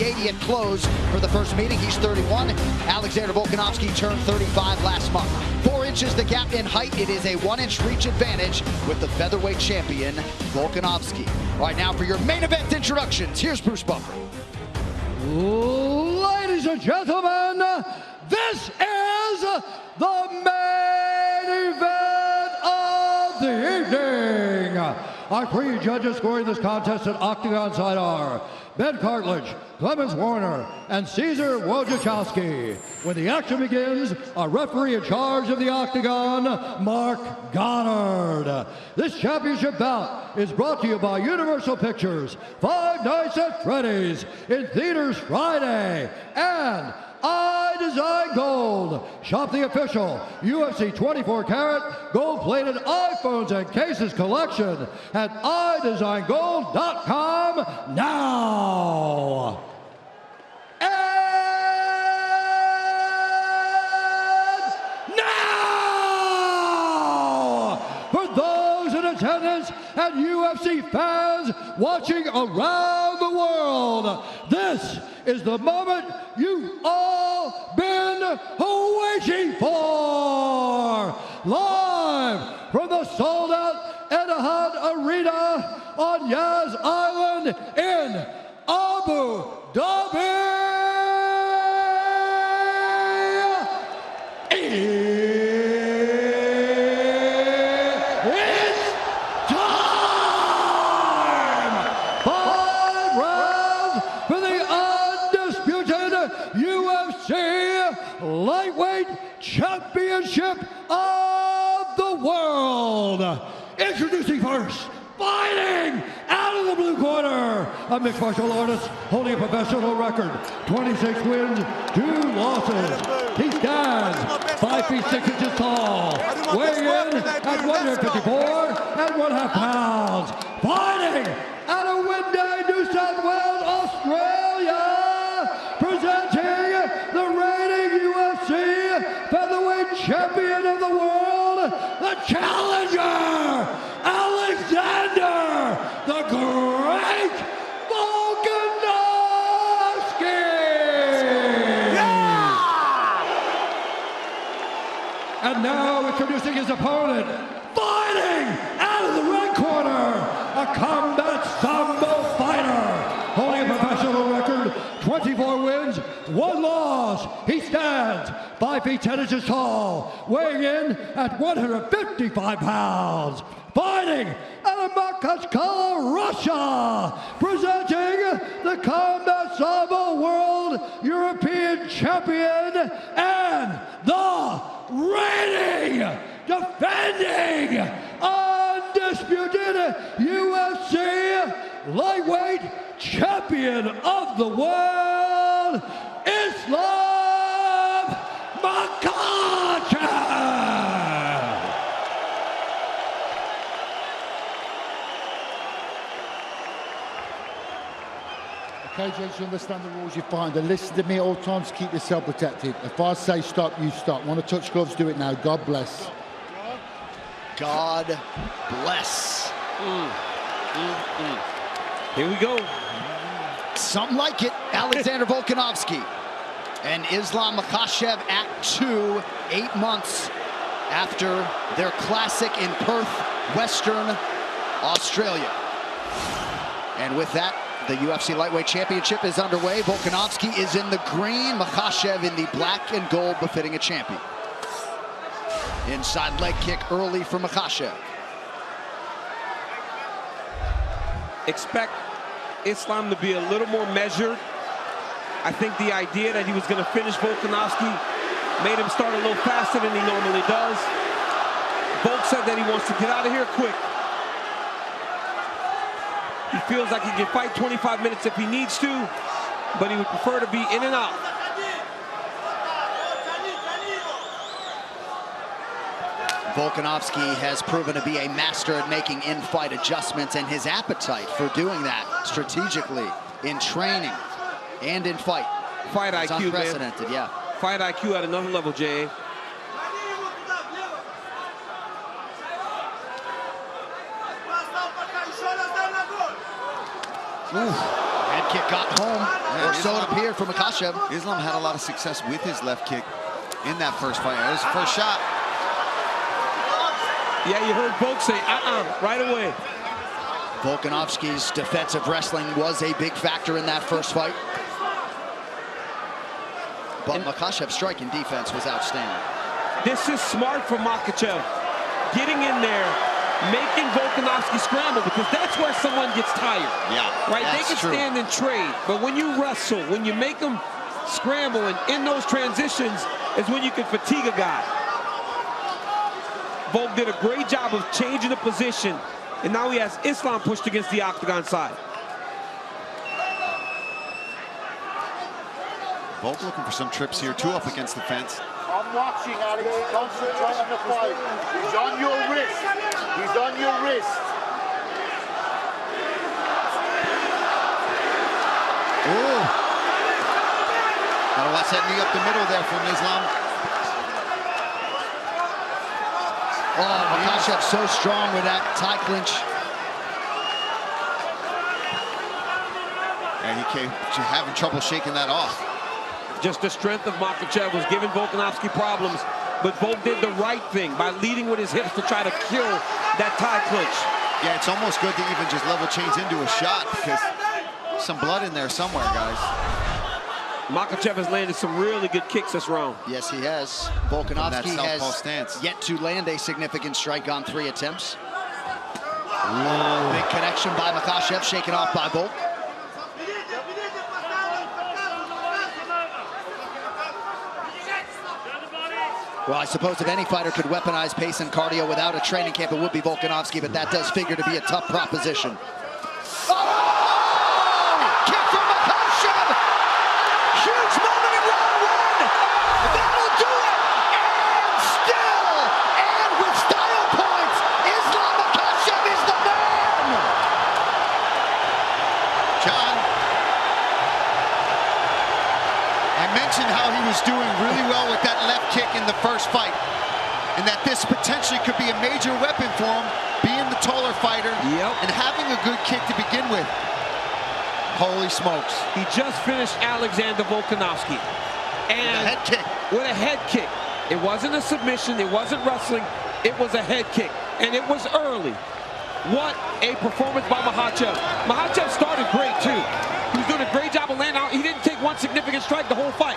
80th close for the first meeting. He's 31. Alexander Volkanovski turned 35 last month. 4 inches the gap in height. It is a 1-inch reach advantage with the featherweight champion, Volkanovski. All right, now for your main event introductions, here's Bruce Buffer. Ladies and gentlemen, this is the main event of the evening. Our 3 judges scoring this contest at Octagon side are Ben Cartledge, Clemens Warner, and Cesar Wojciechowski. When the action begins, our referee in charge of the Octagon, Mark Goddard. This championship bout is brought to you by Universal Pictures, Five Nights at Freddy's, in theaters Friday, and I Design Gold. Shop the official UFC 24-karat gold-plated iPhones and cases collection at idesigngold.com now. And now, for those in attendance and UFC fans watching around the world, this is the moment you've all been waiting for. Live from the sold-out Etihad Arena on Yas Island in Abu Dhabi. It's time! 5 rounds for the undisputed UFC Lightweight Championship of the World. Introducing first, fighting out of the blue corner, a mixed martial artist holding a professional record, 26 wins, 2 losses. He stands 5 feet 6 inches tall, weighing in at 154.5 pounds. Fighting out of Winday, New South Wales, Australia, presenting the reigning UFC featherweight champion of the world, the challenger, Alexander the Great Volkanovski! Yeah! And now introducing his opponent, fighting out of the red corner, a combat sambo fighter, holding a professional record, 24 wins, 1 loss. He stands 5 feet 10 inches tall, weighing in at 155 pounds. Fighting out of Makhachev, Russia, presenting the Combat Sambo World European Champion and the reigning, defending, undisputed UFC Lightweight Champion of the World, Islam Makhachev! Okay, gents, you understand the rules, you're fine. Listen to me at all times, keep yourself protected. If I say stop, you stop. Want to touch gloves, do it now. God bless. God bless. Here we go. Something like it. Alexander Volkanovski and Islam Makhachev at 2, 8 months after their classic in Perth, Western Australia. And with that, the UFC Lightweight Championship is underway. Volkanovski is in the green, Makhachev in the black and gold, befitting a champion. Inside leg kick early for Makhachev. Expect Islam to be a little more measured. I think the idea that he was going to finish Volkanovski made him start a little faster than he normally does. Volk said that he wants to get out of here quick. He feels like he can fight 25 minutes if he needs to, but he would prefer to be in and out. Volkanovski has proven to be a master at making in-fight adjustments, and his appetite for doing that strategically in training and in fight. Fight IQ, unprecedented, man. Yeah. Fight IQ at another level, J.A. Head Leg kick got home, or so it appeared for Makhachev. Islam had a lot of success with his left kick in that first fight. It was the first shot. Yeah, you heard Volk say, right away. Volkanovski's defensive wrestling was a big factor in that first fight. But Makhachev's striking defense was outstanding. This is smart for Makhachev. Getting in there, making Volkanovski scramble, because that's where someone gets tired. Yeah, right? They that's can true. stand and trade, but when you wrestle, when you make them scramble and in those transitions is when you can fatigue a guy. Volk did a great job of changing the position, and now he has Islam pushed against the octagon side. Volk looking for some trips here, too, up against the fence. I'm watching, Alex. Concentrate on the fight. He's on your wrist. He's on your wrist. Ooh. Gotta watch that knee up the middle there from Islam. Oh, Makhachev so strong with that tie clinch. And he came having trouble shaking that off. Just the strength of Makhachev was giving Volkanovski problems, but Volk did the right thing by leading with his hips to try to kill that tie clinch. Yeah, it's almost good to even just level change into a shot, because there's some blood in there somewhere, guys. Makhachev has landed some really good kicks this round. Yes, he has. Volkanovski has stance. yet to land a significant strike on 3 attempts. Big connection by Makhachev, shaken off by Volk. Well, I suppose if any fighter could weaponize pace and cardio without a training camp, it would be Volkanovski, but that does figure to be a tough proposition. Kick from Makhachev! Huge moment in round 1! That'll do it! And still, and with style points, Islam Makhachev is the man! John, I mentioned how he was doing really well with that left kick in the first fight, and that this potentially could be a major weapon for him, being the taller fighter and having a good kick to begin with. Holy smokes. He just finished Alexander Volkanovski. And a head kick. With a head kick. It wasn't a submission, it wasn't wrestling, it was a head kick. And it was early. What a performance by Makhachev. Makhachev started great too. He was doing a great job of landing out. He didn't take one significant strike the whole fight.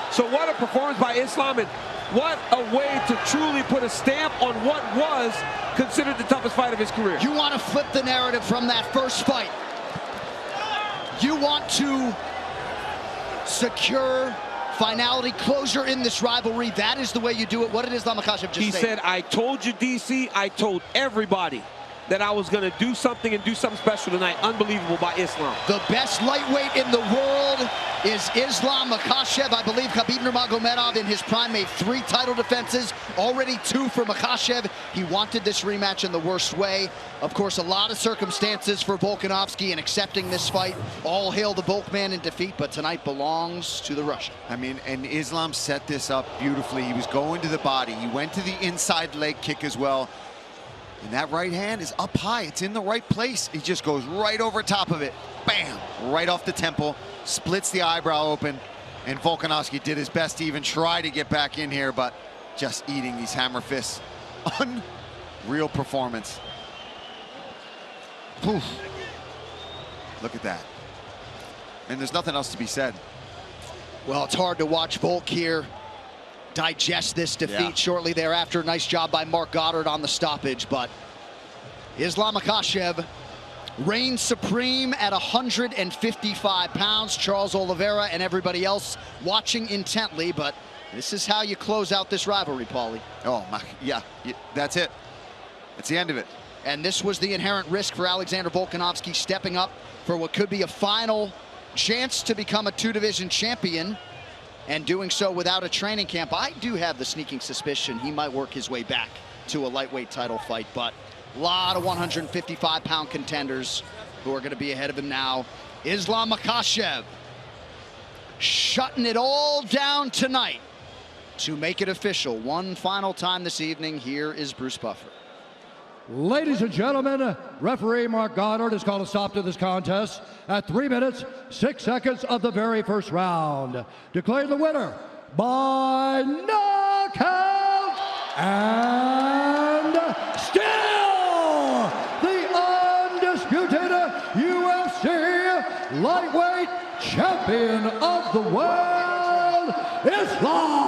So what a performance by Islam, and what a way to truly put a stamp on what was considered the toughest fight of his career. You want to flip the narrative from that first fight. You want to secure finality, closure in this rivalry. That is the way you do it. What did Islam Makhachev just say? He said, I told you, DC, I told everybody that I was going to do something and do something special tonight. Unbelievable by Islam. The best lightweight in the world is Islam Makhachev. I believe Khabib Nurmagomedov in his prime made 3 title defenses, already 2 for Makhachev. He wanted this rematch in the worst way. Of course, a lot of circumstances for Volkanovski in accepting this fight. All hail the Volk man in defeat, but tonight belongs to the Russian. I mean, and Islam set this up beautifully. He was going to the body. He went to the inside leg kick as well. And that right hand is up high. It's in the right place. He just goes right over top of it. Bam! Right off the temple. Splits the eyebrow open. And Volkanovski did his best to even try to get back in here, but just eating these hammer fists. Unreal performance. Oof. Look at that. And there's nothing else to be said. Well, it's hard to watch Volk here digest this defeat shortly thereafter. Nice job by Mark Goddard on the stoppage, but Islam Makhachev reigns supreme at 155 pounds. Charles Oliveira and everybody else watching intently, but this is how you close out this rivalry, Paulie. Oh, yeah, that's it. That's the end of it. And this was the inherent risk for Alexander Volkanovski, stepping up for what could be a final chance to become a 2-division champion, and doing so without a training camp. I do have the sneaking suspicion he might work his way back to a lightweight title fight, but a lot of 155-pound contenders who are going to be ahead of him now. Islam Makhachev shutting it all down tonight to make it official. One final time this evening. Here is Bruce Buffer. Ladies and gentlemen, referee Mark Goddard has called a stop to this contest at 3 minutes, 6 seconds of the very first round. Declaring the winner by knockout and still the undisputed UFC lightweight champion of the world, Islam